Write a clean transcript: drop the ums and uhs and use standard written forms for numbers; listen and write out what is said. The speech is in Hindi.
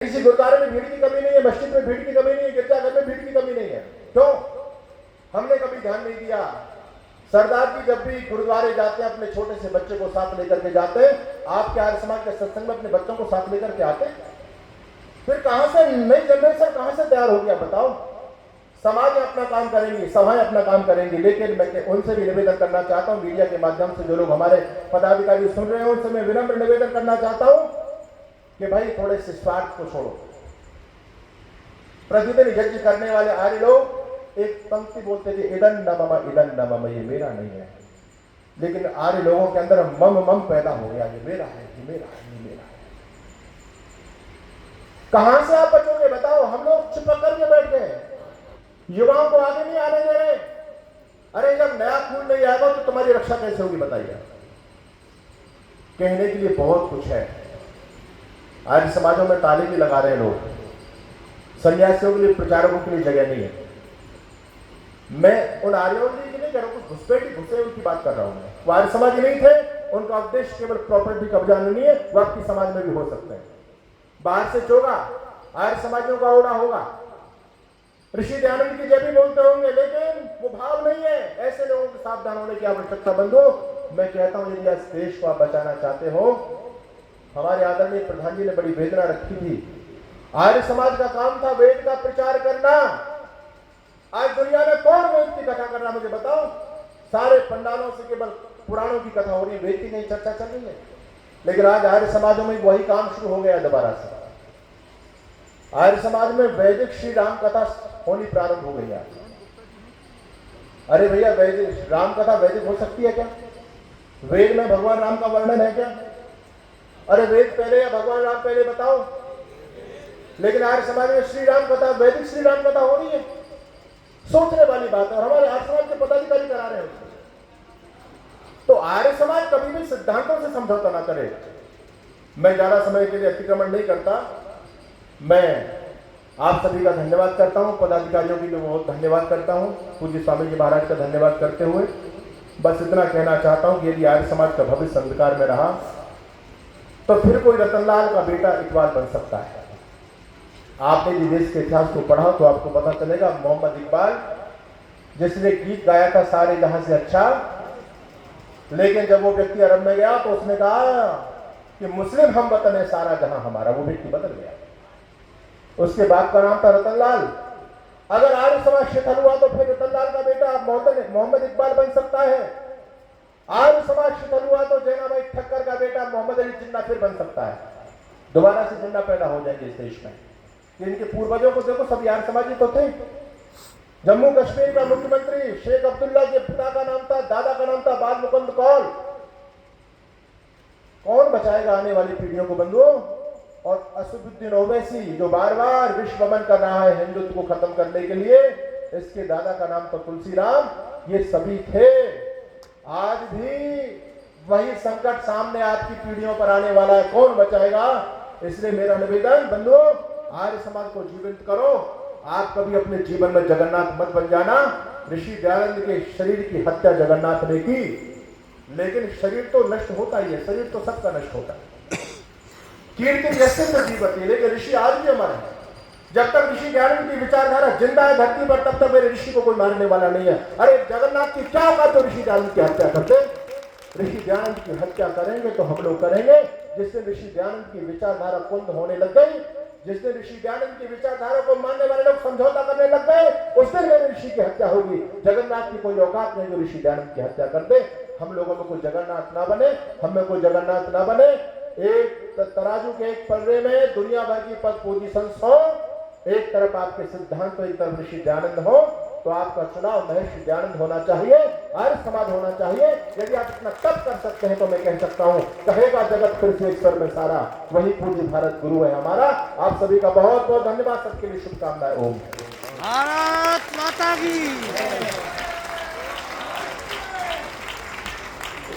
किसी गुरुद्वारे में भीड़ की कमी नहीं है, मस्जिद में भीड़ की कमी नहीं है, गिरजाघर में भीड़ की कमी नहीं है। क्यों? हमने कभी ध्यान नहीं दिया। सरदार जी जब भी गुरुद्वारे जाते हैं अपने छोटे से बच्चे को साथ लेकर के जाते हैं। आपके आर्य समाज के सत्संग में अपने बच्चों को साथ लेकर के आते हैं। फिर कहां से नई जनरेशन कहां से तैयार हो गया बताओ? समाज अपना काम करेंगी, सभाएं अपना काम करेंगी, लेकिन मैं उनसे भी निवेदन करना चाहता हूं, मीडिया के माध्यम से जो लोग हमारे पदाधिकारी सुन रहे हैं उनसे मैं विनम्र निवेदन करना चाहता हूं कि भाई थोड़े से स्वार्थ को छोड़ो। प्रतिदिन यज्ञ करने वाले आर्य लोग एक पंक्ति बोलते थे, इदन न मम, ये मेरा नहीं है। लेकिन आर्य लोगों के अंदर मम पैदा हो गया, ये मेरा है, ये मेरा है, ये मेरा है। कहां से आप बचोगे बताओ? हम लोग चिपक करके बैठ गए, युवाओं को आगे नहीं आने दे रहे। अरे जब नया खून नहीं आएगा तो तुम्हारी रक्षा कैसे होगी बताइए? कहने के लिए बहुत कुछ है। आर्य समाजों में ताले भी लगा रहे लोग, सन्यासियों के लिए, प्रचारकों के लिए जगह नहीं है। मैं उन आर्यों के लिए कह रहा हूं, घुसपैठी घुसे उनकी बात कर रहा हूं मैं। वो आर्य समाज नहीं थे, उनका उद्देश्य केवल प्रॉपर्टी कब्जा नहीं है, वो आपकी समाज में भी हो सकते हैं। बाहर से चोगा आर्य समाजों का ओढ़ा होगा, ऋषि दयानंद की जय भी बोलते होंगे, लेकिन वो भाव नहीं है। ऐसे लोगों को सावधान होने की आवश्यकता बंधु। मैं कहता हूं यदि इस देश को आप बचाना चाहते हो, हमारे आदरणीय प्रधान जी ने बड़ी वेदना रखी थी। आर्य समाज का काम था वेद का प्रचार करना। आज दुनिया में कौन वेद की कथा कर रहा मुझे बताओ? सारे पंडालों से केवल पुराणों की कथा हो रही है, वेद की नहीं चर्चा चल रही है। लेकिन आज आर्य समाजों में वही काम शुरू हो गया दोबारा से। आर्य समाज में वैदिक श्री राम कथा होनी प्रारंभ हो गई है। अरे भैया, वैदिक राम कथा वैदिक हो सकती है क्या? वेद में भगवान राम का वर्णन है क्या? अरे वेद पहले या भगवान राम पहले बताओ? लेकिन आर्य समाज में श्री राम कथा, वैदिक श्री राम कथा हो रही है। सोचने वाली बात है, और हमारे आर्य समाज के पदाधिकारी करा रहे हैं। तो आर्य समाज कभी भी सिद्धांतों से समझौता ना करे। मैं ज्यादा समय के लिए अतिक्रमण नहीं करता। मैं आप सभी का धन्यवाद करता हूं, पदाधिकारियों की भी बहुत धन्यवाद करता हूं, पूज्य स्वामी जी महाराज का धन्यवाद करते हुए बस इतना कहना चाहता हूं कि यदि आर्य समाज का भविष्य अंधकार में रहा तो फिर कोई रतनलाल का बेटा इकबाल बन सकता है। आपने यदि देश के इतिहास को पढ़ा तो आपको पता चलेगा, मोहम्मद इकबाल जिसने गीत गाया था सारे जहां से अच्छा, लेकिन जब वो व्यक्ति अरब में गया तो उसने कहा कि मुस्लिम हम वतन है सारा जहां हमारा। वो व्यक्ति बदल गया। उसके बाप का नाम था रतनलाल। अगर आर्य समाज शिथिल हुआ तो फिर रतनलाल का बेटा मोहम्मद इकबाल बन सकता है। आर्य समाज शिथिल हुआ तो जैनाभाई ठक्कर का बेटा मोहम्मद अली जिन्ना फिर बन सकता है। दोबारा से जिन्ना पैदा हो जाएंगे इस देश में। इनके पूर्वजों को देखो, सभी आर्य समाजी तो थे। जम्मू कश्मीर का मुख्यमंत्री शेख अब्दुल्ला के पिता का नाम था, दादा का नाम था बाल मुकुंद कौल। कौन बचाएगा आने वाली पीढ़ियों को बंधुओं? और असदुद्दीन ओवैसी जो बार बार विश्व भ्रमण कर रहा है हिंदुत्व को खत्म करने के लिए, इसके दादा का नाम तो तुलसीराम। ये सभी थे। आज भी वही संकट सामने आपकी पीढ़ियों पर आने वाला है, कौन बचाएगा? इसलिए मेरा निवेदन बंधुओं, आर्य समाज को जीवित करो। आप कभी अपने जीवन में जगन्नाथ मत बन जाना। ऋषि दयानंद के शरीर की हत्या जगन्नाथ ने की, लेकिन शरीर तो नष्ट होता ही है, शरीर तो सबका नष्ट होता है। कीर्ति जैसे तो जीवती है, लेकिन ऋषि आज भी हमारे हैं। जब तक ऋषि दयानंद की विचारधारा जिंदा है धरती पर, तब तक मेरे ऋषि को कोई मारने वाला नहीं है। अरे जगन्नाथ की क्या बात तो ऋषि दयानंद की हत्या करते? ऋषि दयानंद की हत्या करेंगे तो हम लोग करेंगे। जिस दिन ऋषि दयानंद की विचारधारा कुंद होने लग गई, जिस दिन ऋषि दयानंद की विचारधारा को मानने वाले लोग समझौता करने लग गए, उस दिन मेरे ऋषि की हत्या होगी। जगन्नाथ की कोई औकात नहीं जो ऋषि दयानंद की हत्या कर दे। हम लोगों में कोई जगन्नाथ ना बने, हम में कोई जगन्नाथ ना बने। एक तराजू के एक पल्ले में दुनिया भर की पद पोजीशंस हो, एक तरफ आपके सिद्धांत तो एक तरफ ऋषि दयानंद हो, तो आपका चुनाव महर्षि दयानंद होना चाहिए, आर्य समाज होना चाहिए। यदि आप इतना तप कर सकते हैं तो मैं कह सकता हूं, कहेगा जगत फिर से एक स्वर में सारा, वही पूज्य भारत गुरु है हमारा। आप सभी का बहुत बहुत धन्यवाद। सबके लिए शुभकामनाएं। ओम भारत माता की।